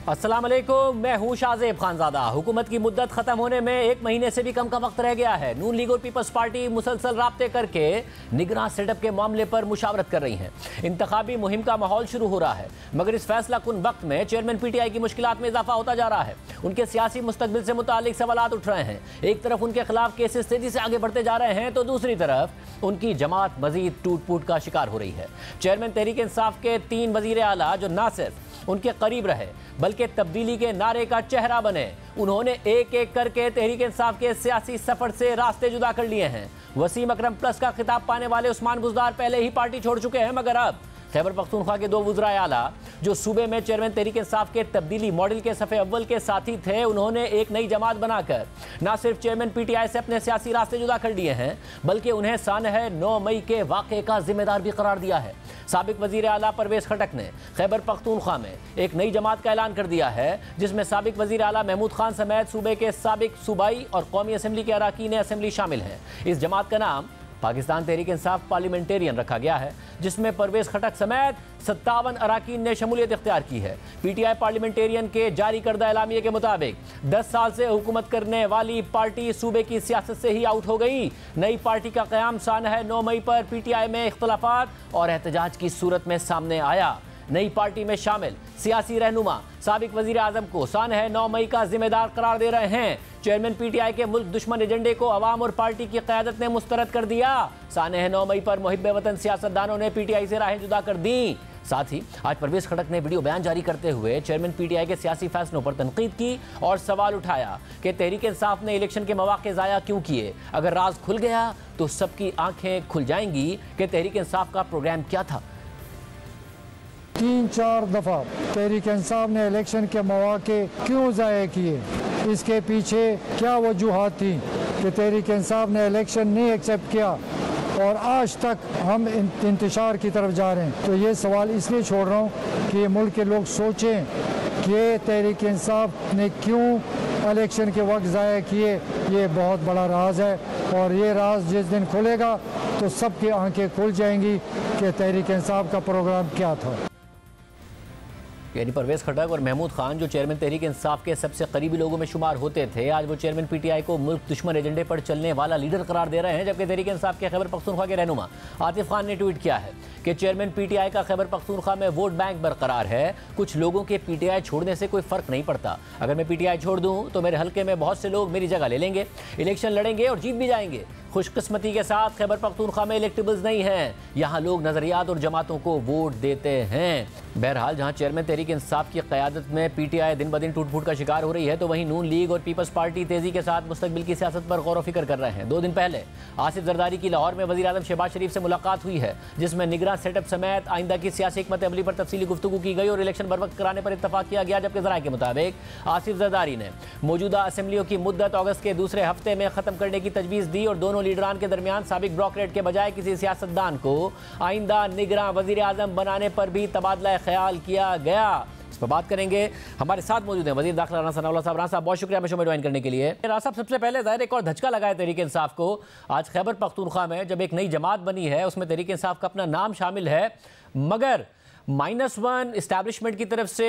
अस्सलाम वालेकुम, मैं हूं शाहजेब खानजादा। हुकूमत की मुद्दत खत्म होने में 1 महीने से भी कम का वक्त रह गया है। नून लीग और पीपल्स पार्टी मुसलसल राब्ते करके निगरान सेटअप के मामले पर मुशावरत कर रही हैं। इंतखाबी मुहिम का माहौल शुरू हो रहा है, मगर इस फैसला कुन वक्त में चेयरमैन पीटीआई की मुश्किलात में इजाफा होता जा रहा है। उनके सियासी मुस्तकबिल से मुतालिक सवालात उठ रहे हैं। एक तरफ उनके खिलाफ केसेस तेजी से आगे बढ़ते जा रहे हैं, तो दूसरी तरफ उनकी जमात मजीद टूट फूट का शिकार हो रही है। चेयरमैन तहरीक इंसाफ के 3 वजीर आला जो ना सिर्फ उनके करीब रहे बल्कि तब्दीली के नारे का चेहरा बने, उन्होंने एक एक करके तहरीक इंसाफ के सियासी सफर से रास्ते जुदा कर लिए हैं। वसीम अकरम प्लस का खिताब पाने वाले उस्मान बुज़दार पहले ही पार्टी छोड़ चुके हैं, मगर अब खैबर पख्तूनख्वा के 2 वज़रा आला जो सूबे में चेयरमैन तहरीक इंसाफ के तब्दीली मॉडल के सफ़े अव्वल के साथी थे, उन्होंने एक नई जमात बनाकर न सिर्फ चेयरमैन पीटीआई से अपने सियासी रास्ते जुदा कर लिए हैं, बल्कि उन्हें सानह 9 मई के वाक़े का जिम्मेदार भी करार दिया है। साबिक वज़ीर आला परवेज़ खटक ने खैबर पख्तूनख्वा में एक नई जमात का ऐलान कर दिया है, जिसमें साबिक वज़ीर आला महमूद खान समेत सूबे के साबिक सूबाई और कौमी असम्बली के अरकान असम्बली शामिल हैं। इस जमात का नाम पाकिस्तान तहरीक इंसाफ पार्लियामेंटेरियन रखा गया है, जिसमें परवेज़ खटक समेत 57 अरकान ने शमूलियत इख्तियार की है। पीटीआई पार्लियामेंटेरियन के जारी करदा एलामिये के मुताबिक 10 साल से हुकूमत करने वाली पार्टी सूबे की सियासत से ही आउट हो गई। नई पार्टी का क़याम सानह 9 मई पर पीटीआई में इख्तलाफात और एहतजाज की सूरत में सामने आया। नई पार्टी में शामिल सियासी रहनुमा साबिक वजीर आजम को सानह 9 मई का जिम्मेदार करार दे रहे हैं। चेयरमैन पीटीआई के मुल्क दुश्मन एजेंडे को अवाम और पार्टी की क़यादत ने मुस्तरद कर दिया। सानह 9 मई पर मुहिब्बे वतन सियासतदानों ने पीटीआई से राहें जुदा कर दी। साथ ही आज परवेज़ खटक ने वीडियो बयान जारी करते हुए चेयरमैन पीटीआई के सियासी फैसलों पर तनकीद की और सवाल उठाया कि तहरीक इंसाफ ने इलेक्शन के मौके ज़ाया क्यों किए। अगर राज खुल गया तो सबकी आंखें खुल जाएंगी कि तहरीक इंसाफ का प्रोग्राम क्या था। 3-4 दफ़ा तहरीक इंसाफ ने इलेक्शन के मौके क्यों ज़ाया किए, इसके पीछे क्या वजूहात थी कि तहरीक इंसाफ ने इलेक्शन नहीं एक्सेप्ट किया और आज तक हम इंतशार की तरफ जा रहे हैं। तो ये सवाल इसलिए छोड़ रहा हूँ कि मुल्क के लोग सोचें कि तहरीक इंसाफ ने क्यों इलेक्शन के वक्त ज़ाया किए। ये बहुत बड़ा राज है और ये राज जिस दिन खुलेगा तो सबकी आंखें खुल जाएंगी कि तहरीक इंसाफ का प्रोग्राम क्या था। यानी परवेज़ खटक और महमूद खान जो चेयरमैन तहरीक इंसाफ के सबसे करीबी लोगों में शुमार होते थे, आज वो चेयरमैन पीटीआई को मुल्क दुश्मन एजेंडे पर चलने वाला लीडर करार दे रहे हैं। जबकि तहरीक इंसाफ के खैबर पख्तूनख्वा के रहनुमा आतिफ खान ने ट्वीट किया है कि चेयरमैन पीटीआई का खैबर पख्तूनख्वा में वोट बैंक बरकरार है। कुछ लोगों के पीटीआई छोड़ने से कोई फ़र्क नहीं पड़ता। अगर मैं पीटीआई छोड़ दूँ तो मेरे हल्के में बहुत से लोग मेरी जगह ले लेंगे, इलेक्शन लड़ेंगे और जीत भी जाएंगे। खुशकिस्मती के साथ खैबर पख्तूनख्वा में इलेक्टेबल्स नहीं हैं, यहाँ लोग नज़रियात और जमातों को वोट देते हैं। बहरहाल जहाँ चेयरमैन तहरीक इंसाफ की क़यादत में पीटीआई दिन ब दिन टूट फूट का शिकार हो रही है, तो वहीं नून लीग और पीपल्स पार्टी तेज़ी के साथ मुस्तकबिल की सियासत पर गौर व फिक्र कर रहे हैं। 2 दिन पहले आसिफ जरदारी की लाहौर में वज़ीर आज़म शहबाज शरीफ से मुलाकात हुई है, जिसमें निगरान सेटअप समेत आइंदा की सियासी हिकमत अमली पर तफसीली गुफ्तगू की गई और इलेक्शन बर वक्त कराने पर इत्तफाक किया गया। जबकि ज़राए के मुताबिक आसिफ जरदारी ने मौजूदा असम्बलियों की मुद्दत अगस्त के दूसरे हफ्ते में ख़त्म करने की तजवीज़ दी और दोनों लीडरान के दरमियान साबिक ब्यूरोक्रेट के बजाय किसी सियासतदान को आइंदा निगरान वज़ीर आज़म बनाने पर भी तबादला ख्याल किया गया। इस पर बात करेंगे। हमारे साथ मौजूद हैं वज़ीर दाखिला राना सनाउल्लाह साहब। राना साहब, बहुत शुक्रिया हमें शो में ज्वाइन करने के लिए। राना साहब, सबसे पहले ज़ाहिर एक और धचका लगाया तहरीक इंसाफ को। आज खैबर पख्तूनख्वा में जब एक नई जमात बनी है, उसमें तहरीक इंसाफ का अपना नाम शामिल है, मगर -1 इस्टेब्लिशमेंट की तरफ से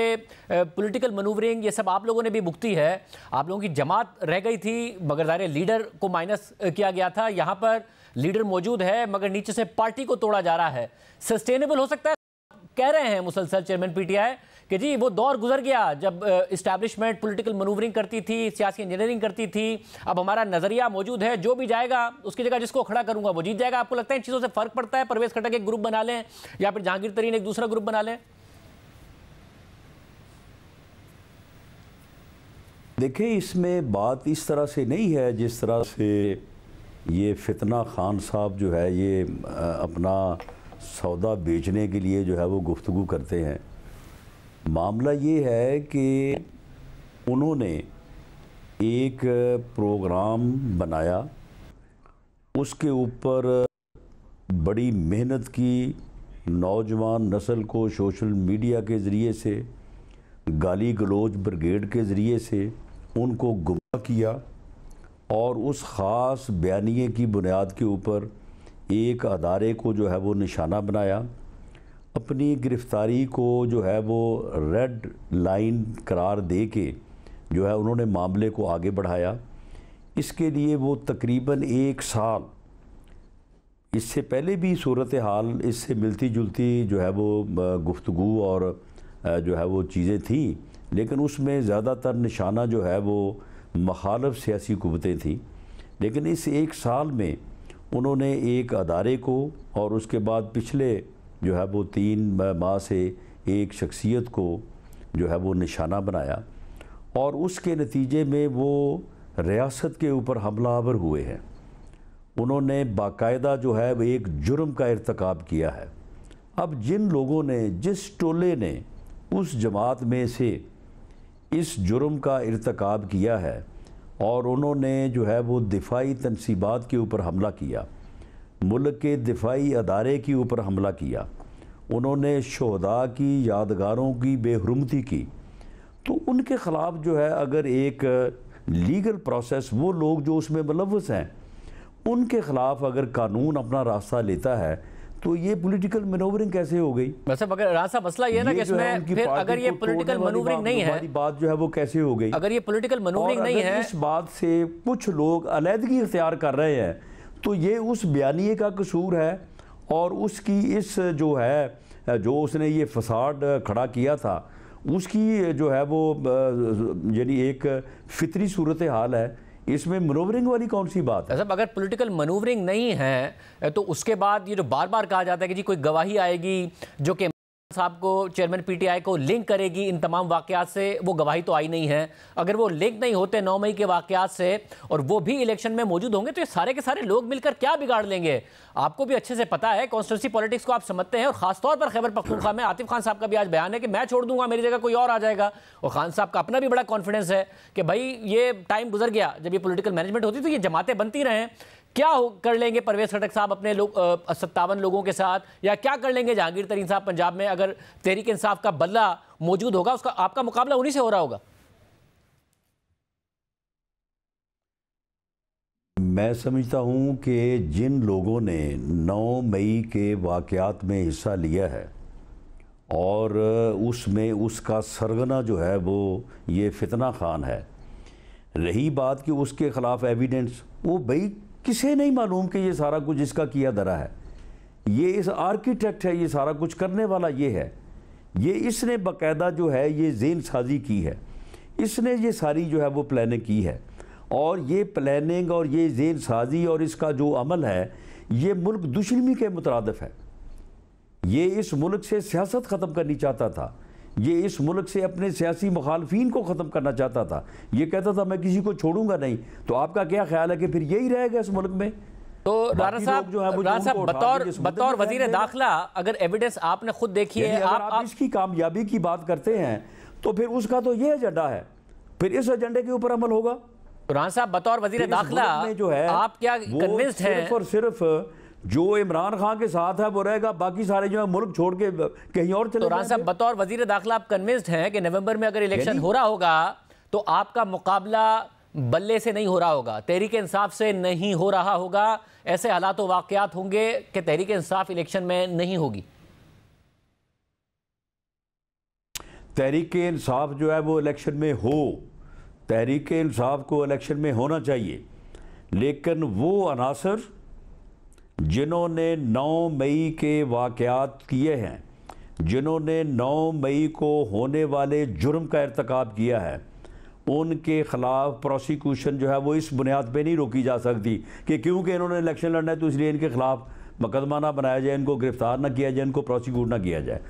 पॉलिटिकल मनूवरिंग ये सब आप लोगों ने भी भुगती है। आप लोगों की जमात रह गई थी, मगर ज़ाहिर लीडर को माइनस किया गया था। यहाँ पर लीडर मौजूद है मगर नीचे से पार्टी को तोड़ा जा रहा है। सस्टेनेबल हो सकता है? कह रहे हैं मुसलसल चेयरमैन पीटीआई कि जी वो दौर गुजर गया जब इस्टेब्लिशमेंट पॉलिटिकल मनूवरिंग करती थी, सियासी इंजीनियरिंग करती थी। अब हमारा नज़रिया मौजूद है, जो भी जाएगा उसकी जगह जिसको खड़ा करूंगा वो जीत जाएगा। आपको लगता है इन चीज़ों से फ़र्क पड़ता है? परवेज़ खटक एक ग्रुप बना लें या फिर जहांगीर तरीन एक दूसरा ग्रुप बना लें? देखिए, इसमें बात इस तरह से नहीं है जिस तरह से ये फितना खान साहब जो है ये अपना सौदा बेचने के लिए जो है वो गुफ्तगू करते हैं। मामला ये है कि उन्होंने एक प्रोग्राम बनाया, उसके ऊपर बड़ी मेहनत की, नौजवान नस्ल को सोशल मीडिया के ज़रिए से, गाली गलोच ब्रिगेड के ज़रिए से उनको गुमराह किया और उस ख़ास बयानिए की बुनियाद के ऊपर एक अदारे को जो है वो निशाना बनाया अपनी गिरफ़्तारी को जो है वो रेड लाइन करार दे के जो है उन्होंने मामले को आगे बढ़ाया। इसके लिए वो तकरीबन 1 साल, इससे पहले भी सूरत हाल इससे मिलती जुलती जो है वो गुफ्तगू और जो है वो चीज़ें थी, लेकिन उसमें ज़्यादातर निशाना जो है वो मुखालिफ सियासी कुव्वतें थी। लेकिन इस 1 साल में उन्होंने एक अदारे को और उसके बाद पिछले जो है वो 3 माह से एक शख्सियत को जो है वो निशाना बनाया और उसके नतीजे में वो रियासत के ऊपर हमलावर हुए हैं। उन्होंने बाकायदा जो है वो एक जुर्म का इर्तकाब किया है। अब जिन लोगों ने, जिस टोले ने उस जमात में से इस जुर्म का इर्तकाब किया है और उन्होंने जो है वो दिफाई तनसीबात के ऊपर हमला किया, मुल्क के दिफाई अदारे के ऊपर हमला किया, उन्होंने शोहदा की यादगारों की बेहुरमती की, तो उनके ख़िलाफ़ जो है अगर एक लीगल प्रोसेस, वो लोग जो उसमें मुलव्वस हैं उनके ख़िलाफ़ अगर कानून अपना रास्ता लेता है तो ये पॉलिटिकल मैनूवरिंग कैसे हो गई? वैसे मगर रास्ता मसला ये है ना कि इसमें फिर अगर ये पॉलिटिकल मैनूवरिंग नहीं है, बात जो है वो कैसे हो गई? अगर ये पॉलिटिकल मैनूवरिंग नहीं है, इस बात से कुछ लोग अलहदगी इख्तियार कर रहे हैं तो ये उस बयानिए का कसूर है और उसकी इस जो है जो उसने ये फसाद खड़ा किया था उसकी जो है वो यानी एक फितरी सूरत हाल है। इसमें मनोवरिंग वाली कौन सी बात है? अगर पॉलिटिकल मनूवरिंग नहीं है तो उसके बाद ये जो बार बार कहा जाता है कि जी कोई गवाही आएगी जो कि साहब को, चेयरमैन पीटीआई को लिंक करेगी इन तमाम वाकयात से, वो गवाही तो आई नहीं है। अगर वो लिंक नहीं होते 9 मई के वाकयात से और वो भी इलेक्शन में मौजूद होंगे तो ये सारे के सारे लोग मिलकर क्या बिगाड़ लेंगे? आपको भी अच्छे से पता है, कॉन्स्टिट्यूंसी पॉलिटिक्स को आप समझते हैं और खासतौर पर खैबर पख्तूनख्वा में आतिफ खान साहब का भी आज बयान है कि मैं छोड़ दूंगा, मेरी जगह कोई और आ जाएगा। और खान साहब का अपना भी बड़ा कॉन्फिडेंस है कि भाई ये टाइम गुजर गया जब ये पॉलिटिकल मैनेजमेंट होती तो ये जमातें बनती रहें। क्या कर लेंगे परवेज खटक साहब अपने 57 लोगों के साथ, या क्या कर लेंगे जहांगीर तरीन साहब पंजाब में? अगर तहरीक इंसाफ का बल्ला मौजूद होगा, उसका आपका मुकाबला उन्हीं से हो रहा होगा। मैं समझता हूं कि जिन लोगों ने 9 मई के वाकयात में हिस्सा लिया है और उसमें उसका सरगना जो है वो ये फितना खान है, रही बात कि उसके ख़िलाफ़ एविडेंस, वो भाई किसे नहीं मालूम कि ये सारा कुछ इसका किया धरा है, ये इस आर्किटेक्ट है, ये सारा कुछ करने वाला ये है, ये इसने बाकायदा जो है ये ज़ेन साजी की है, इसने ये सारी जो है वो प्लानिंग की है और ये प्लानिंग और ये ज़ेन साजी और इसका जो अमल है ये मुल्क दुश्मनी के मुतरादिफ है। ये इस मुल्क से सियासत ख़त्म करनी चाहता था, ये इस मुल्क से अपने सियासी मुखालफीन को ख़त्म करना चाहता था। ये कहता था मैं किसी को छोड़ूंगा नहीं। तो आपका क्या ख्याल है कि फिर यही रहेगा इस मुल्क में? तो राणा साहब बतौर वजीर दाखिला अगर एविडेंस आपने खुद देखी है, आप इसकी कामयाबी की बात करते हैं तो फिर उसका तो ये एजेंडा है, फिर इस एजेंडे के ऊपर अमल होगा। राणा साहब बतौर वजीर दाखिला जो है आप क्या कन्विंस्ड हैं? सिर्फ और सिर्फ जो इमरान खान के साथ है वो रहेगा, बाकी सारे जो है मुल्क छोड़ के कहीं और चले। तो राणा साहब बतौर वजीर दाखिला आप कन्विंस्ड हैं कि नवंबर में अगर इलेक्शन हो रहा होगा तो आपका मुकाबला बल्ले से नहीं हो रहा होगा, तहरीक इंसाफ से नहीं हो रहा होगा, ऐसे हालात व वाकयात होंगे कि तहरीक इंसाफ इलेक्शन में नहीं होगी? तहरीक इंसाफ जो है वो इलेक्शन में हो, तहरीक इंसाफ को इलेक्शन में होना चाहिए, लेकिन वो अनासर जिन्होंने 9 मई के वाकयात किए हैं, जिन्होंने 9 मई को होने वाले जुर्म का इर्तकाब किया है, उनके ख़िलाफ़ प्रोसिक्यूशन जो है वो इस बुनियाद पे नहीं रोकी जा सकती कि क्योंकि इन्होंने इलेक्शन लड़ना है तो इसलिए इनके ख़िलाफ़ मुकदमा ना बनाया जाए, इनको गिरफ़्तार ना किया जाए, इनको प्रोसिक्यूट ना किया जाए।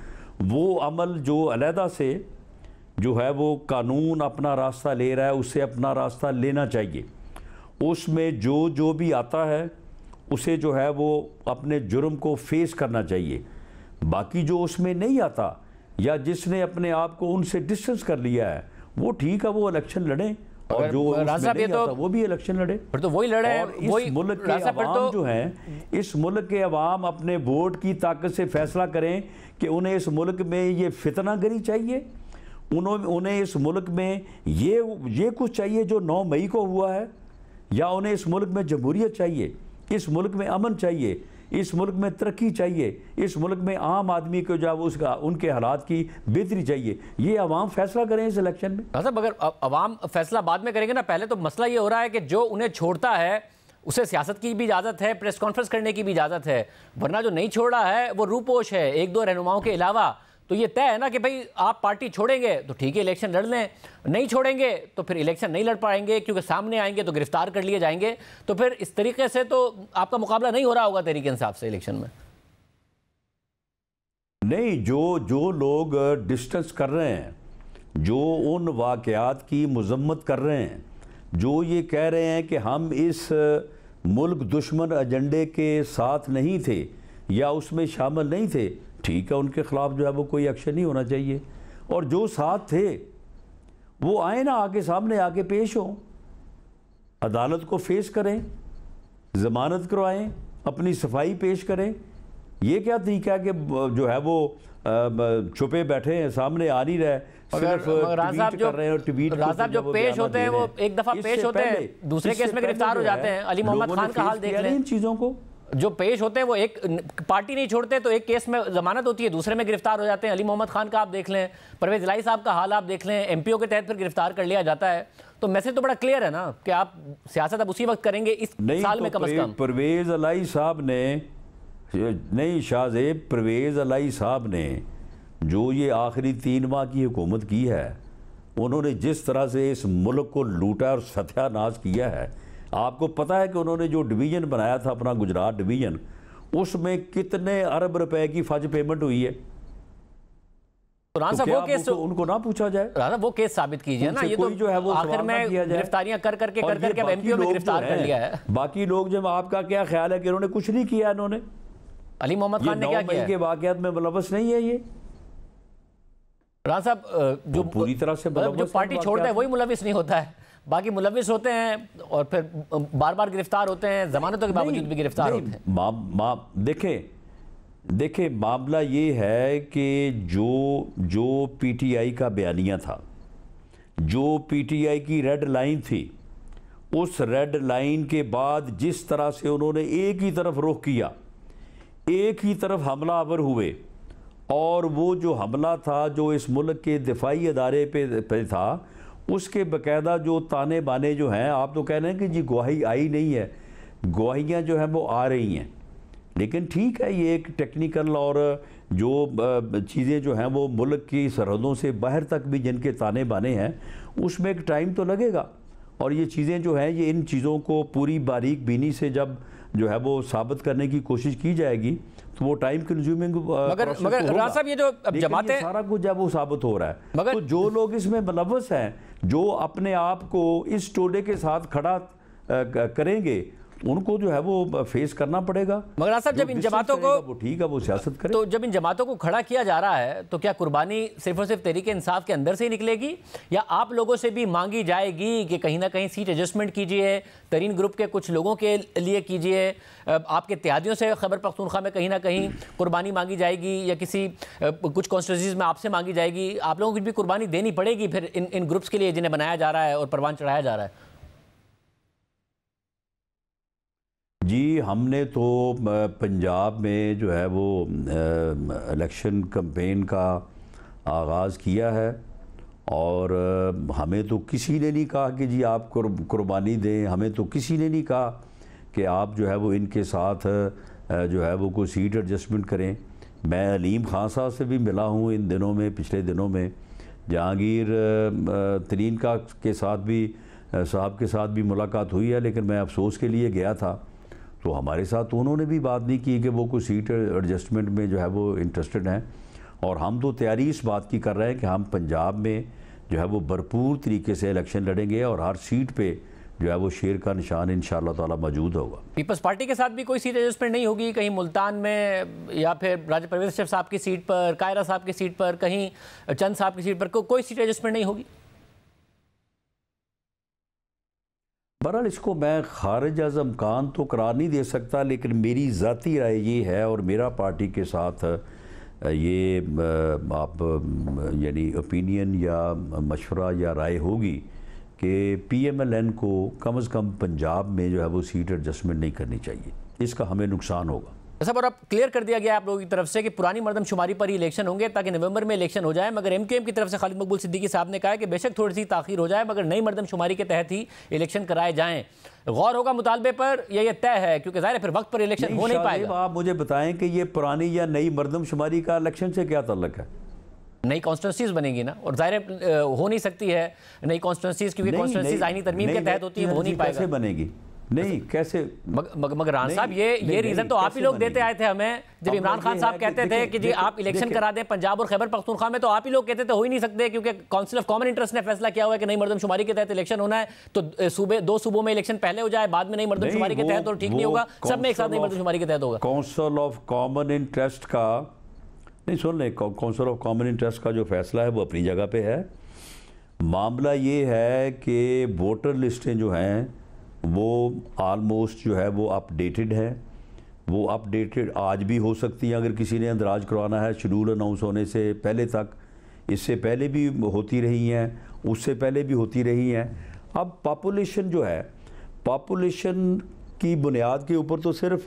वो अमल जो अलहदा से जो है वो कानून अपना रास्ता ले रहा है, उससे अपना रास्ता लेना चाहिए। उसमें जो भी आता है उसे जो है वो अपने जुर्म को फेस करना चाहिए। बाकी जो उसमें नहीं आता या जिसने अपने आप को उनसे डिस्टेंस कर लिया है वो ठीक है, वो इलेक्शन लड़े, और जो उसमें नहीं आता वो भी इलेक्शन लड़े। फिर तो वही लड़े। और इस मुल्क के अवाम जो हैं, इस मुल्क के अवाम अपने वोट की ताकत से फैसला करें कि उन्हें इस मुल्क में ये फितनागरी चाहिए, उन्हें इस मुल्क में ये कुछ चाहिए जो 9 मई को हुआ है, या उन्हें इस मुल्क में जमहूरियत चाहिए, इस मुल्क में अमन चाहिए, इस मुल्क में तरक्की चाहिए, इस मुल्क में आम आदमी को जो है वो उसका उनके हालात की बेहतरी चाहिए। ये अवाम फैसला करें इस इलेक्शन में। मतलब अगर अवाम फैसला बाद में करेंगे ना, पहले तो मसला ये हो रहा है कि जो उन्हें छोड़ता है उसे सियासत की भी इजाज़त है, प्रेस कॉन्फ्रेंस करने की भी इजाज़त है, वरना जो नहीं छोड़ा है वो रूपोश है एक दो रहनुमाओं के अलावा। तो ये तय है ना कि भाई आप पार्टी छोड़ेंगे तो ठीक है इलेक्शन लड़ लें, नहीं छोड़ेंगे तो फिर इलेक्शन नहीं लड़ पाएंगे क्योंकि सामने आएंगे तो गिरफ्तार कर लिए जाएंगे। तो फिर इस तरीके से तो आपका मुकाबला नहीं हो रहा होगा तहरीक इंसाफ से इलेक्शन में। नहीं, जो लोग डिस्कस कर रहे हैं, जो उन वाक़यात की मजम्मत कर रहे हैं, जो ये कह रहे हैं कि हम इस मुल्क दुश्मन एजेंडे के साथ नहीं थे या उसमें शामिल नहीं थे, ठीक है, उनके ख़िलाफ़ जो है वो कोई एक्शन नहीं होना चाहिए। और जो साथ थे वो आए ना, आके सामने आके पेश हों, अदालत को फेस करें, ज़मानत करवाएं, अपनी सफाई पेश करें। ये क्या तरीका है कि जो है वो छुपे बैठे हैं, सामने आ नहीं रहे, सिर्फ ट्वीट कर रहे हैं और ट्वीट जो पेश होते हैं वो एक दफा पेश होते हैं, दूसरे केस में गिरफ्तार हो जाते हैं। अली मोहम्मद खान का हाल देख लें। इन चीज़ों को जो पेश होते हैं वो एक पार्टी नहीं छोड़ते तो एक केस में जमानत होती है, दूसरे में गिरफ्तार हो जाते हैं। अली मोहम्मद खान का आप देख लें, परवेज इलाही साहब का हाल आप देख लें, एमपीओ के तहत फिर गिरफ्तार कर लिया जाता है। तो मैसेज तो बड़ा क्लियर है ना कि आप सियासत अब उसी वक्त करेंगे इस साल में कम से कम। परवेज इलाही साहब ने नहीं, शाहजेब परवेज इलाही साहब ने जो ये आखिरी 3 माह की हुकूमत की है, उन्होंने जिस तरह से इस मुल्क को लूटा और सत्यानाश किया है, आपको पता है कि उन्होंने जो डिवीज़न बनाया था अपना गुजरात डिवीज़न, उसमें कितने अरब रुपए की फज पेमेंट हुई है। तो राना साहब वो केस उनको ना पूछा जाए, राना वो केस साबित कीजिए ना। ये तो जो है वो आखिर में गिरफ्तारियां कर करके अब एमपीओ में गिरफ्तार कर लिया है। बाकी लोग जब, आपका क्या ख्याल है कि इन्होंने कुछ नहीं किया? इन्होंने अली मोहम्मद खान ने क्या किया? के वाकयात में मुलव्वस नहीं है ये राना साहब। जो पूरी तरह से जो पार्टी छोड़ता है वही मुलव्विस नहीं होता है, बाकी मुलव्विस होते हैं और फिर बार बार गिरफ्तार होते हैं, जमानतों के बावजूद भी गिरफ्तार होते हैं। देखें मामला ये है कि जो पीटीआई का बयानिया था, जो पीटीआई की रेड लाइन थी, उस रेड लाइन के बाद जिस तरह से उन्होंने एक ही तरफ रुख किया, एक ही तरफ हमलावर हुए, और वो जो हमला था जो इस मुल्क के दिफाई अदारे पे था, उसके बाकायदा जो ताने बाने जो हैं, आप तो कह रहे हैं कि जी गवाही आई नहीं है, गवाहियाँ जो हैं वो आ रही हैं, लेकिन ठीक है, ये एक टेक्निकल और जो चीज़ें जो हैं वो मुल्क की सरहदों से बाहर तक भी जिनके ताने बाने हैं, उसमें एक टाइम तो लगेगा। और ये चीज़ें जो हैं, ये इन चीज़ों को पूरी बारीक बीनी से जब जो है वो साबित करने की कोशिश की जाएगी तो वो टाइम कंज्यूमिंग। मगर राना साहब, ये जो अब जमातें, सारा कुछ जब वो साबित हो रहा है, तो जो लोग इसमें मुलव्वस हैं, जो अपने आप को इस टोले के साथ खड़ा करेंगे, उनको जो है वो फेस करना पड़ेगा। मगर राना साहब, जब इन जमातों को, वो ठीक है, वो सियासत करे। तो जब इन जमातों को खड़ा किया जा रहा है तो क्या कुर्बानी सिर्फ और सिर्फ तहरीक इंसाफ के अंदर से ही निकलेगी, या आप लोगों से भी मांगी जाएगी कि कहीं ना कहीं सीट एडजस्टमेंट कीजिए, तरीन ग्रुप के कुछ लोगों के लिए कीजिए, आपके इत्तेहादियों से खैबर पख्तूनख्वा में कहीं ना कहीं कुर्बानी मांगी जाएगी, या किसी कुछ कॉन्स्टिट्यूंसीज में आपसे मांगी जाएगी? आप लोगों की भी कुर्बानी देनी पड़ेगी फिर इन ग्रुप्स के लिए जिन्हें बनाया जा रहा है और परवान चढ़ाया जा रहा है। जी, हमने तो पंजाब में जो है वो इलेक्शन कैंपेन का आगाज़ किया है, और हमें तो किसी ने नहीं कहा कि जी आप कुर्बानी दें, हमें तो किसी ने नहीं कहा कि आप जो है वो इनके साथ जो है वो कोई सीट एडजस्टमेंट करें। मैं अलीम खान साहब से भी मिला हूँ इन दिनों में, पिछले दिनों में जहांगीर तरीन का के साथ भी साहब के साथ भी मुलाकात हुई है, लेकिन मैं अफसोस के लिए गया था, तो हमारे साथ तो उन्होंने भी बात नहीं की कि वो कोई सीट एडजस्टमेंट में जो है वो इंटरेस्टेड हैं। और हम तो तैयारी इस बात की कर रहे हैं कि हम पंजाब में जो है वो भरपूर तरीके से इलेक्शन लड़ेंगे, और हर सीट पे जो है वो शेर का निशान इंशाअल्लाह ताला मौजूद होगा। पीपल्स पार्टी के साथ भी कोई सीट एडजस्टमेंट नहीं होगी, कहीं मुल्तान में, या फिर राजा परवेज अशरफ साहब की सीट पर, कायरा साहब की सीट पर, कहीं चंद साहब की सीट पर कोई सीट एडजस्टमेंट नहीं होगी? बहरहाल इसको मैं खारिज अज़ इम्कान तो करार नहीं दे सकता, लेकिन मेरी ज़ाती राय ये है, और मेरा पार्टी के साथ ये आप यानी ओपिनियन या मशवरा या राय होगी कि PMLN को कम से कम पंजाब में जो है वो सीट एडजस्टमेंट नहीं करनी चाहिए, इसका हमें नुकसान होगा। सब और अब क्लियर कर दिया गया आप लोगों की तरफ से कि पुरानी मरदमशुमारी पर ही इलेक्शन होंगे ताकि नवंबर में इलेक्शन हो जाए, मगर एमकेएम की तरफ से खालिद मकबूल सिद्दीकी साहब ने कहा कि बेशक थोड़ी सी ताखीर हो जाए मगर नई मरदमशुमारी के तहत ही इलेक्शन कराए जाएं। गौर होगा मुतालबे पर, ये तय है क्योंकि जाहिर है फिर वक्त पर इलेक्शन हो नहीं पाएगा। आप मुझे बताएं कि ये पुरानी या नई मरदमशुमारी का इलेक्शन से क्या ताल्लुक है? नई कॉन्स्टिट्यूंसीज बनेगी ना, और जाहिर हो नहीं सकती है नई कॉन्स्टिट्यूंसीज क्योंकि कॉन्स्टिट्यूंसीज आईनी तरमीम के तहत होती है, हो नहीं पाएगा। कैसे बनेगी? नहीं कैसे? मगर रान साहब ये रीजन तो आप ही लोग देते आए थे हमें, जब इमरान खान साहब कहते थे कि जी आप इलेक्शन करा दें पंजाब और खैबर पख्तूनख्वा में, तो आप ही लोग कहते थे हो ही नहीं सकते क्योंकि काउंसिल ऑफ कॉमन इंटरेस्ट ने फैसला किया हुआ है कि नई मरदमशुमारी के तहत इलेक्शन होना है, तो सूबे दो सूबों में इलेक्शन पहले हो जाए बाद में नई मरदमशुमारी के तहत, और ठीक नहीं होगा, सब में एक साथ नई मरदमशुमारी के तहत होगा। काउंसिल ऑफ कॉमन इंटरेस्ट का नहीं, सुन लें, काउंसिल ऑफ कॉमन इंटरेस्ट का जो फैसला है वो अपनी जगह पे है। मामला ये है कि वोटर लिस्टें जो हैं वो आलमोस्ट जो है वो अपडेटेड है, वो अपडेटेड आज भी हो सकती हैं अगर किसी ने अंदराज करवाना है शेड्यूल अनाउंस होने से पहले तक। इससे पहले भी होती रही हैं, उससे पहले भी होती रही हैं। अब पॉपुलेशन जो है, पॉपुलेशन की बुनियाद के ऊपर तो सिर्फ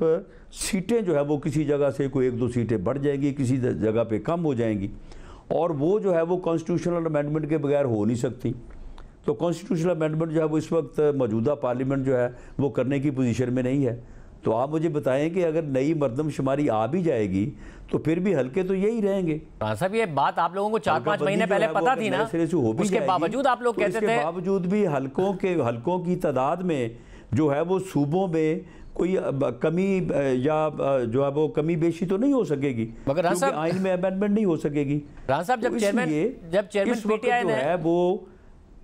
सीटें जो है वो किसी जगह से कोई 1-2 सीटें बढ़ जाएंगी, किसी जगह पे कम हो जाएंगी, और वो जो है वो कॉन्स्टिट्यूशनल अमेंडमेंट के बगैर हो नहीं सकती। तो कॉन्स्टिट्यूशनल अमेंडमेंट जो है वो इस वक्त मौजूदा पार्लियामेंट जो है वो करने की पोजीशन में नहीं है। तो आप मुझे बताएं कि अगर नई मरदमशुमारी आ भी जाएगी तो फिर भी हल्के तो यही रहेंगे। साहब ये बात आप लोगों को 4-5 महीने पहले पता थी ना, उसके बावजूद आप लोग कहते थे, इसके बावजूद भी हल्कों की तादाद में जो है वो सूबों में कोई कमी या जो है वो कमी बेशी तो नहीं हो सकेगी, मगर आइन में अमेंडमेंट नहीं हो सकेगी। रान साहब जब चेयरमैन पीटीआई ने है वो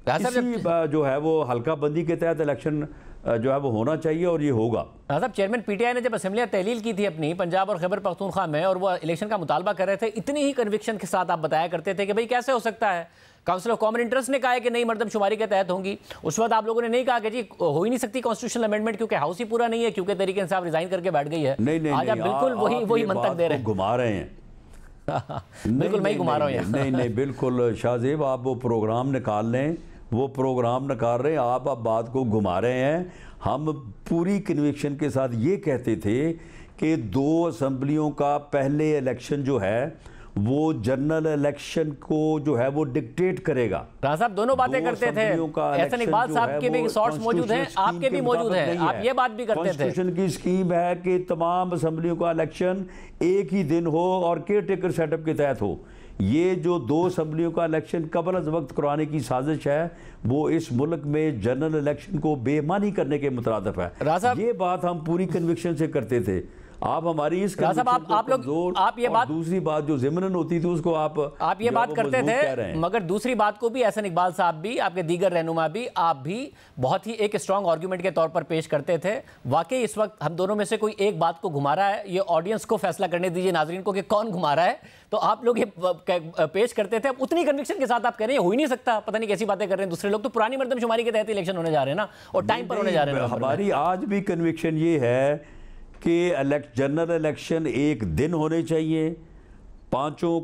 जो है वो हल्का बंदी के तहत इलेक्शन जो है वो होना चाहिए और ये होगा। साहब चेयरमैन पीटीआई ने जब असेंबली तहलील की थी अपनी पंजाब और खैबर पख्तूनख्वा में और वो इलेक्शन का मुतालबा कर रहे थे, इतनी ही कन्विक्शन के साथ आप बताया करते थे कि भाई कैसे हो सकता है, काउंसिल ऑफ कॉमन इंटरेस्ट ने कहा है कि नई मरदमशुमारी के तहत होंगी। उस वक्त आप लोगों ने नहीं कहा कि जी हो ही नहीं सकती कॉन्स्टिट्यूशनल अमेंडमेंट क्योंकि हाउस ही पूरा नहीं है, क्योंकि तहरीक इंसाफ रिजाइन करके बैठ गई है। आज आप बिल्कुल वही मंतक दे रहे हैं, घुमा रहे हैं। बिल्कुल मैं ही घुमा रहा हूँ। नहीं बिल्कुल शाहजेब, आप वो प्रोग्राम निकाल लें, वो प्रोग्राम निकाल रहे हैं, आप बात को घुमा रहे हैं। हम पूरी कन्विक्शन के साथ ये कहते थे कि 2 असेंबलियों का पहले इलेक्शन जो है वो जनरल इलेक्शन को जो है वो डिक्टेट करेगा। राना साहब दोनों बातें करते थे, एहसन इकबाल साहब के भी शॉर्ट्स मौजूद हैं, आपके भी मौजूद हैं, आप ये बात भी करते थे। कॉन्स्टिट्यूशन की स्कीम है कि तमाम असेंबलियों का इलेक्शन एक ही दिन हो और केयर टेकर सेटअप के तहत हो। ये जो 2 असेंबलियों का इलेक्शन कबल अज़ वक्त करवाने की साजिश है वो इस मुल्क में जनरल इलेक्शन को बेईमानी करने के मुतरादिफ है। ये बात हम पूरी कन्विक्शन से करते थे। आप हमारी इस आप लोग आप ये बात, दूसरी बात जो ज़िमनन होती थी उसको आप ये बात करते थे, मगर दूसरी बात को भी एहसन इकबाल साहब भी, आपके दीगर रहनुमा भी, आप भी बहुत ही एक स्ट्रॉन्ग आर्गूमेंट के तौर पर पेश करते थे। वाकई इस वक्त हम दोनों में से कोई एक बात को घुमा रहा है, ये ऑडियंस को फैसला करने दीजिए, नाजरीन को, कि कौन घुमा रहा है। तो आप लोग ये पेश करते थे, अब उतनी कन्विक्शन के साथ आप कह रहे हैं हो ही नहीं सकता, पता नहीं कैसी बातें कर रहे हैं दूसरे लोग। तो पुरानी मरदमशुमारी के तहत इलेक्शन होने जा रहे हैं ना, और टाइम पर होने जा रहे हैं। हमारी आज भी कन्विक्शन ये है कि जनरल इलेक्शन एक दिन होने चाहिए, 5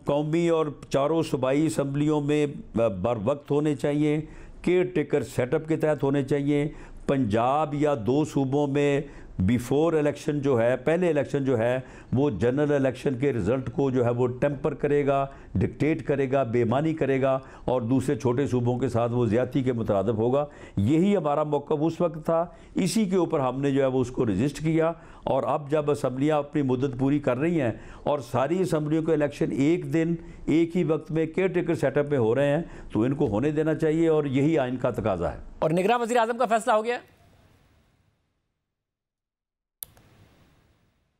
कौमी और 4 सूबाई असम्बलियों में बर वक्त होने चाहिए, केयर टेकर सेटअप के तहत होने चाहिए। पंजाब या 2 सूबों में बिफोर इलेक्शन जो है, पहले इलेक्शन जो है वो जनरल इलेक्शन के रिज़ल्ट को जो है वो टेम्पर करेगा, डिक्टेट करेगा, बेईमानी करेगा, और दूसरे छोटे सूबों के साथ वो ज़्यादती के मुताबिक होगा। यही हमारा मौक़िफ़ उस वक्त था, इसी के ऊपर हमने जो है वो उसको रजिस्ट किया। और अब जब असम्बलियाँ अपनी मुद्दत पूरी कर रही हैं और सारी असम्बलियों के इलेक्शन एक दिन एक ही वक्त में केयर टेकर सेटअप में हो रहे हैं, तो इनको होने देना चाहिए, और यही आइन का तकाजा है। और निगरान वज़ीर आज़म का फैसला हो गया।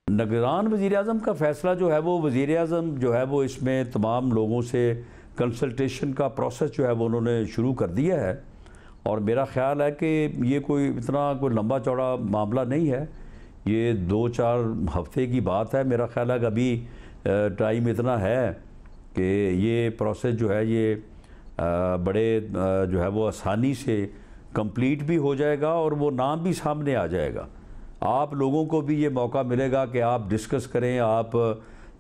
निगरान वज़ीर आज़म का फ़ैसला जो है वो वज़ीर आज़म जो है वो इसमें तमाम लोगों से कंसल्टेशन का प्रोसेस जो है वो उन्होंने शुरू कर दिया है। और मेरा ख़्याल है कि ये कोई इतना कोई लंबा चौड़ा मामला नहीं है, ये 2-4 हफ्ते की बात है। मेरा ख़्याल है कि अभी टाइम इतना है कि ये प्रोसेस जो है ये बड़े जो है वो आसानी से कंप्लीट भी हो जाएगा और वो नाम भी सामने आ जाएगा। आप लोगों को भी ये मौका मिलेगा कि आप डिस्कस करें, आप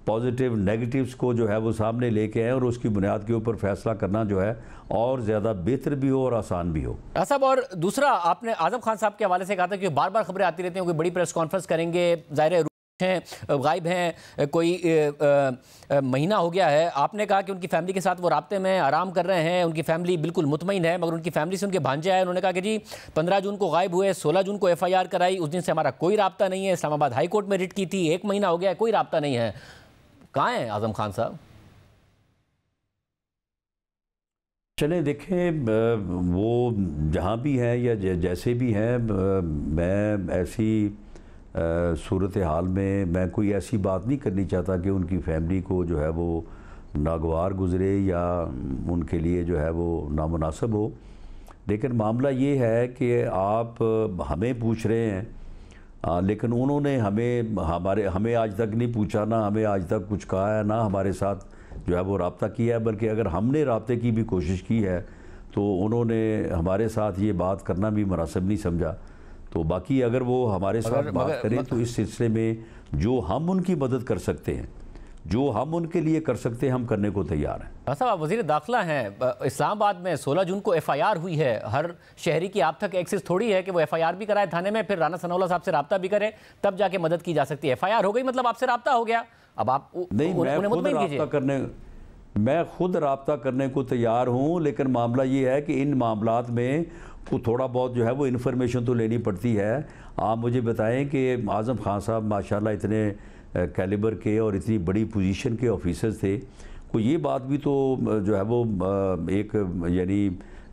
पॉजिटिव नेगेटिव्स को जो है वो सामने लेके आएँ और उसकी बुनियाद के ऊपर फैसला करना जो है और ज़्यादा बेहतर भी हो और आसान भी हो। साहब, और दूसरा आपने आज़म खान साहब के हवाले से कहा था कि बार बार खबरें आती रहती हैं, कोई बड़ी प्रेस कॉन्फ्रेंस करेंगे, ज़ाहिर है गायब हैं, कोई महीना हो गया है। आपने कहा कि उनकी फैमिली के साथ वो राब्ते में आराम कर रहे हैं, उनकी फैमिली बिल्कुल मुतमईन है, मगर उनकी फैमिली से उनके भांजे आए, उन्होंने कहा कि जी 15 जून को गायब हुए, 16 जून को FIR कराई, उस दिन से हमारा कोई राब्ता नहीं है, इस्लामाबाद हाई कोर्ट में रिट की थी, 1 महीना हो गया है, कोई राब्ता नहीं है। कहाँ हैं आजम खान साहब? चलें देखें, वो जहाँ भी हैं या जैसे भी हैं, मैं ऐसी सूरत हाल में मैं कोई ऐसी बात नहीं करनी चाहता कि उनकी फैमिली को जो है वो नागवार गुज़रे या उनके लिए जो है वो नामुनासिब हो। लेकिन मामला ये है कि आप हमें पूछ रहे हैं, लेकिन उन्होंने हमें आज तक नहीं पूछा, ना हमें आज तक कुछ कहा है, ना हमारे साथ जो है वो रब्ता किया है। बल्कि अगर हमने रब्ते की भी कोशिश की है तो उन्होंने हमारे साथ ये बात करना भी मुनासिब नहीं समझा। तो बाकी अगर वो हमारे साथ बात करें तो इस सिलसिले में जो हम उनकी मदद कर सकते हैं, जो हम उनके लिए कर सकते हैं, हम करने को तैयार हैं। साहब, आप वज़ीर दाखिला हैं, इस्लामाबाद में 16 जून को FIR हुई है। हर शहरी की आप तक एक्सेस थोड़ी है कि वो FIR भी कराए थाने में, फिर राना सनाउल्लाह साहब से रब्ता भी करे, तब जाके मदद की जा सकती है। FIR हो गई, मतलब आपसे रब्ता हो गया, अब आप नहीं, मैं खुद रब्ता करने को तैयार हूँ। लेकिन मामला ये है कि इन मामलात में को थोड़ा बहुत जो है वो इन्फॉर्मेशन तो लेनी पड़ती है। आप मुझे बताएं कि आज़म खान साहब माशाल्लाह इतने कैलिबर के और इतनी बड़ी पोजीशन के ऑफिसर्स थे, कोई ये बात भी तो जो है वो एक यानी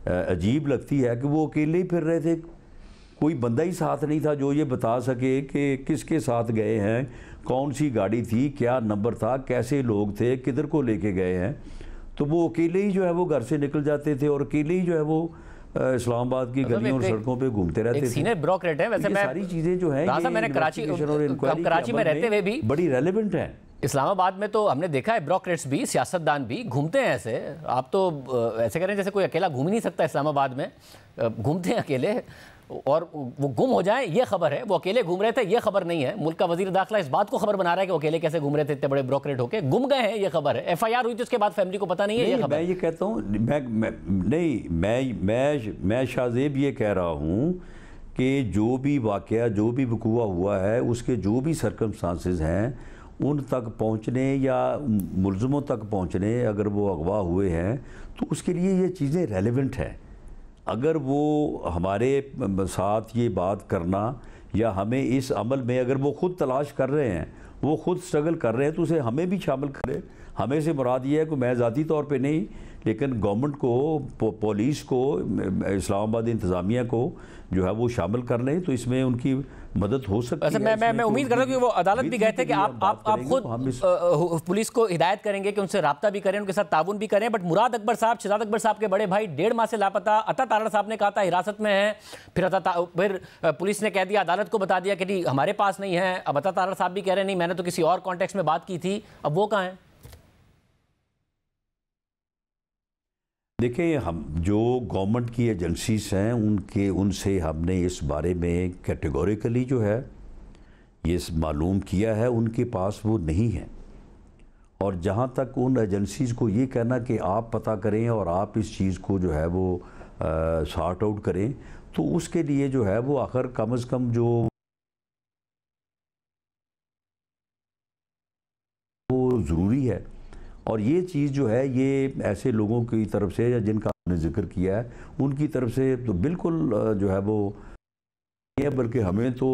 अजीब लगती है कि वो अकेले ही फिर रहे थे, कोई बंदा ही साथ नहीं था जो ये बता सके कि किसके साथ गए हैं, कौन सी गाड़ी थी, क्या नंबर था, कैसे लोग थे, किधर को लेके गए हैं। तो वो अकेले ही जो है वो घर से निकल जाते थे और अकेले ही जो है वो इस्लामाबाद की गलियों और सड़कों पे घूमते रहते थे। सीनियर ब्यूरोक्रेट है वैसे। मैं सारी चीज़ें जो है मैंने कराची में रहते हुए भी बड़ी रेलेवेंट है। इस्लामाबाद में तो हमने देखा है ब्यूरोक्रेट्स भी, सियासतदान भी घूमते हैं ऐसे। आप तो ऐसे कह रहे हैं जैसे कोई अकेला घूम ही नहीं सकता इस्लामाबाद में, घूमते हैं अकेले। और वो गुम हो जाए ये खबर है, वो अकेले घूम रहे थे ये खबर नहीं है। मुल्क का वजीर दाखिला इस बात को खबर बना रहा है कि वो अकेले कैसे घूम रहे थे, इतने बड़े ब्यूरोक्रेट होके गुम गए हैं, ये खबर है। FIR हुई थी उसके बाद फैमिली को पता नहीं है ये खबर। मैं ये कहता हूँ, मैं शाहजेब ये कह रहा हूँ कि जो भी वाक़या, जो भी वक़ूआ हुआ है, उसके जो भी सर्कमस्टांसेस हैं उन तक पहुँचने या मुलज़मों तक पहुँचने, अगर वो अगवा हुए हैं तो उसके लिए ये चीज़ें रेलेवेंट हैं। अगर वो हमारे साथ ये बात करना या हमें इस अमल में, अगर वो ख़ुद तलाश कर रहे हैं, वो ख़ुद स्ट्रगल कर रहे हैं, तो उसे हमें भी शामिल करें। हमें से मुराद ये है कि मैं ज़ाती तौर पे नहीं, लेकिन गवर्नमेंट को, पुलिस को, इस्लामाबाद इंतज़ामिया को जो है वो शामिल कर लें, तो इसमें उनकी मदद हो सकती है। मैं उम्मीद कर रहा हूँ कि वो अदालत भी गए थे कि आप खुद पुलिस को हिदायत करेंगे कि उनसे रब्ता भी करें, उनके साथ ताउन भी करें। बट मुराद अकबर साहब, शहजाद अकबर साहब के बड़े भाई 1.5 माह से लापता। अता तारड़ साहब ने कहा था हिरासत में है, फिर पुलिस ने कह दिया, अदालत को बता दिया कि नहीं हमारे पास नहीं है। अब अता तारड़ साहब भी कह रहे हैं नहीं, मैंने तो किसी और कॉन्टेक्स्ट में बात की थी। अब वो कहाँ हैं? देखिए, हम जो गवर्नमेंट की एजेंसीज हैं उनसे हमने इस बारे में कैटेगोरिकली जो है ये मालूम किया है, उनके पास वो नहीं है। और जहाँ तक उन एजेंसीज़ को ये कहना कि आप पता करें और आप इस चीज़ को जो है वो सॉर्ट आउट करें, तो उसके लिए जो है वो आखिर कम से कम जो वो ज़रूरी है। और ये चीज़ जो है ये ऐसे लोगों की तरफ से, या जिनका आपने जिक्र किया है, उनकी तरफ से तो बिल्कुल जो है वो नहीं है, बल्कि हमें तो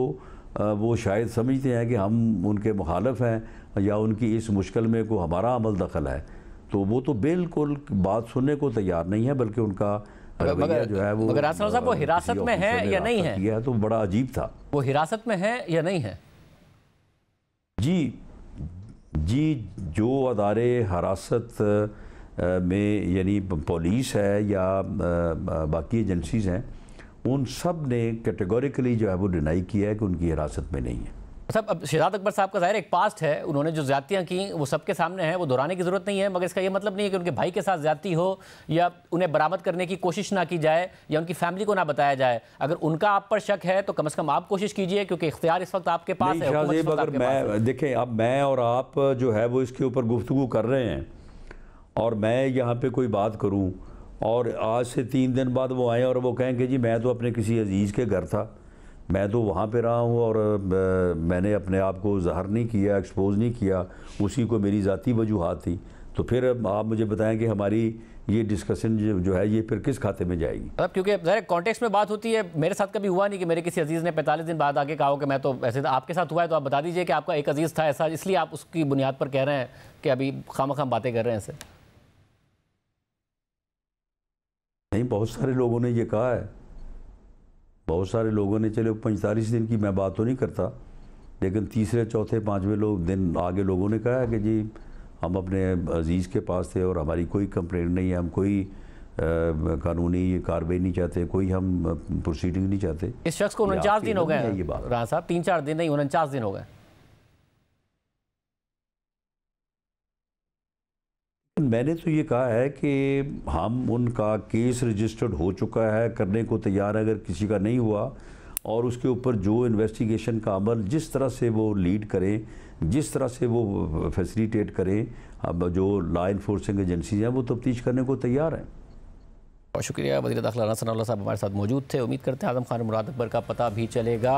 वो शायद समझते हैं कि हम उनके मुखालफ हैं या उनकी इस मुश्किल में को हमारा अमल दखल है। तो वो तो बिल्कुल बात सुनने को तैयार नहीं है, बल्कि उनका रवैया जो है वो। मगर आसफ साहब, वो हिरासत में है या नहीं है? तो बड़ा अजीब था। वो हिरासत में है या नहीं है? जी, जो अदारे हिरासत में यानी पुलिस है या बाकी एजेंसीज़ हैं, उन सब ने कैटेगोरिकली जो है वो डिनाई किया है कि उनकी हिरासत में नहीं है। साहब, अब शहजाद अकबर साहब का ज़ाहिर एक पास्ट है, उन्होंने जो ज़्यादतियाँ की वो सबके सामने है, वो दोहराने की ज़रूरत नहीं है। मगर इसका ये मतलब नहीं है कि उनके भाई के साथ ज़्यादती हो या उन्हें बरामद करने की कोशिश ना की जाए या उनकी फैमिली को ना बताया जाए। अगर उनका आप पर शक है तो कम से कम आप कोशिश कीजिए, क्योंकि इख्तियार इस वक्त आपके पास है। अगर मैं देखें, अब मैं और आप जो है वो इसके ऊपर गुफ्तगू कर रहे हैं और मैं यहाँ पर कोई बात करूँ और आज से 3 दिन बाद वो आएँ और वो कहें कि जी मैं तो अपने किसी अजीज़ के घर था, मैं तो वहाँ पे रहा हूँ और मैंने अपने आप को ज़ाहिर नहीं किया, एक्सपोज नहीं किया, उसी को मेरी ज़ाती वजूहात थी। तो फिर आप मुझे बताएं कि हमारी ये डिस्कशन जो है ये फिर किस खाते में जाएगी? अब क्योंकि ज़रा कॉन्टेक्स्ट में बात होती है, मेरे साथ कभी हुआ नहीं कि मेरे किसी अजीज़ ने 45 दिन बाद आके कहा हो कि मैं तो ऐसे था। आपके साथ हुआ है तो आप बता दीजिए कि आपका एक अजीज़ था ऐसा, इसलिए आप उसकी बुनियाद पर कह रहे हैं कि अभी खामखाम बातें कर रहे हैं ऐसे? नहीं, बहुत सारे लोगों ने ये कहा है, बहुत सारे लोगों ने, चलो 45 दिन की मैं बात तो नहीं करता, लेकिन तीसरे चौथे पाँचवें दिन आगे लोगों ने कहा है कि जी हम अपने अजीज़ के पास थे और हमारी कोई कंप्लेंट नहीं है, हम कोई कानूनी कार्रवाई नहीं चाहते, कोई हम प्रोसीडिंग नहीं चाहते। इस शख्स को 49 दिन हो गए ये बात राना साहब, 3-4 दिन नहीं, 49 दिन हो गए। मैंने तो ये कहा है कि हम उनका केस रजिस्टर्ड हो चुका है, करने को तैयार है अगर किसी का नहीं हुआ, और उसके ऊपर जो इन्वेस्टिगेशन का अमल जिस तरह से वो लीड करें, जिस तरह से वो फैसिलिटेट करें, अब जो लॉ इन्फोर्सिंग एजेंसीज हैं वो तफ्तीश करने को तैयार हैं। बहुत शुक्रिया। वज़ीर दाखिला राना सनाउल्लाह साहब हमारे साथ मौजूद थे। उम्मीद करते हैं आज़म खान मुराद अकबर का पता भी चलेगा।